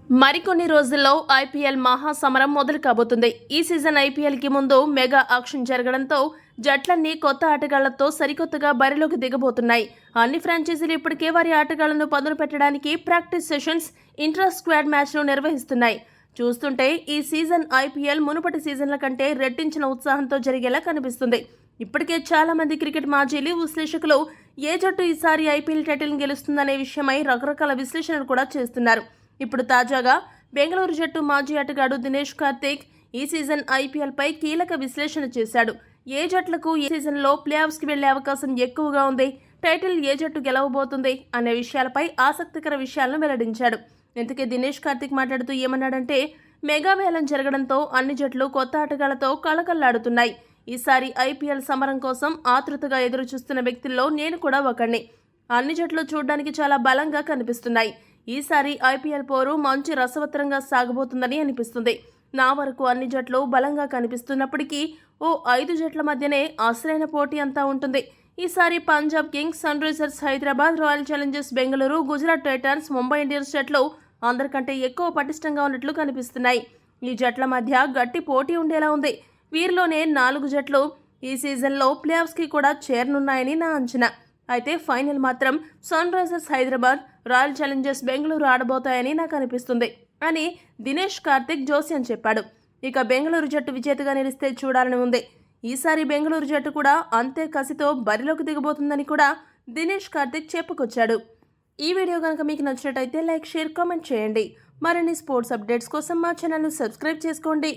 మరికొన్ని రోజుల్లో ఐపీఎల్ మహాసమరం మొదలు కాబోతుంది. ఈ సీజన్ ఐపీఎల్కి ముందు మెగా ఆక్షన్ జరగడంతో జట్లన్నీ కొత్త ఆటగాళ్లతో సరికొత్తగా బరిలోకి దిగబోతున్నాయి. అన్ని ఫ్రాంచైజీలు ఇప్పటికే వారి ఆటగాళ్లను పదును పెట్టడానికి ప్రాక్టీస్ సెషన్స్, ఇంట్రా స్క్వాడ్ మ్యాచ్ను నిర్వహిస్తున్నాయి. చూస్తుంటే ఈ సీజన్ ఐపీఎల్ మునుపటి సీజన్ల కంటే రెట్టించిన ఉత్సాహంతో జరిగేలా కనిపిస్తుంది. ఇప్పటికే చాలా మంది క్రికెట్ మాజీలు, విశ్లేషకులు ఏ జట్టు ఈసారి ఐపీఎల్ టైటిల్ గెలుస్తుందనే విషయమై రకరకాల విశ్లేషణలు కూడా చేస్తున్నారు. ఇప్పుడు తాజాగా బెంగళూరు జట్టు మాజీ ఆటగాడు దినేష్ కార్తిక్ ఈ సీజన్ ఐపీఎల్పై కీలక విశ్లేషణ చేశాడు. ఏ జట్లకు ఈ సీజన్లో ప్లే ఆఫ్స్కి వెళ్లే అవకాశం ఎక్కువగా ఉంది, టైటిల్ ఏ జట్టు గెలవబోతుంది అనే విషయాలపై ఆసక్తికర విషయాలను వెల్లడించాడు. ఇంతకీ దినేష్ కార్తిక్ మాట్లాడుతూ ఏమన్నాడంటే, మెగా వేలం జరగడంతో అన్ని జట్లు కొత్త ఆటగాళ్లతో కళకళ్లాడుతున్నాయి. ఈసారి ఐపీఎల్ సమరం కోసం ఆతృతగా ఎదురు చూస్తున్న వ్యక్తుల్లో నేను కూడా ఒకడిని. అన్ని జట్లు చూడడానికి చాలా బలంగా కనిపిస్తున్నాయి. ఈసారి ఐపీఎల్ పోరు మంచి రసవత్తరంగా సాగబోతుందని అనిపిస్తుంది. నా వరకు అన్ని జట్లు బలంగా కనిపిస్తున్నప్పటికీ ఓ 5 జట్ల మధ్యనే అసలైన పోటీ అంతా ఉంటుంది. ఈసారి Punjab Kings, sun Risers Hyderabad, royal Challengers Bengaluru, Gujarat Titans, Mumbai Indians జట్లు అందరికంటే ఎక్కువ పటిష్టంగా ఉన్నట్లు కనిపిస్తున్నాయి. ఈ జట్ల మధ్య గట్టి పోటీ ఉండేలా ఉంది. వీరిలోనే 4 జట్లు ఈ సీజన్లో ప్లే ఆఫ్స్కి కూడా చేరనున్నాయని నా అంచనా. అయితే ఫైనల్ మాత్రం sun Risers Hyderabad, royal Challengers Bengaluru ఆడబోతాయని నాకు అనిపిస్తుంది అని దినేష్ కార్తిక్ జోస్యం చెప్పాడు. ఇక బెంగళూరు జట్టు విజేతగా నిలిస్తే చూడాలని ఉంది. ఈసారి బెంగళూరు జట్టు కూడా అంతే కసితో బరిలోకి దిగబోతుందని కూడా దినేష్ కార్తిక్ చెప్పుకొచ్చాడు. ఈ వీడియో కనుక మీకు నచ్చినట్టయితే లైక్, షేర్, కామెంట్ చేయండి. మరిన్ని స్పోర్ట్స్ అప్డేట్స్ కోసం మా ఛానల్ను సబ్స్క్రైబ్ చేసుకోండి.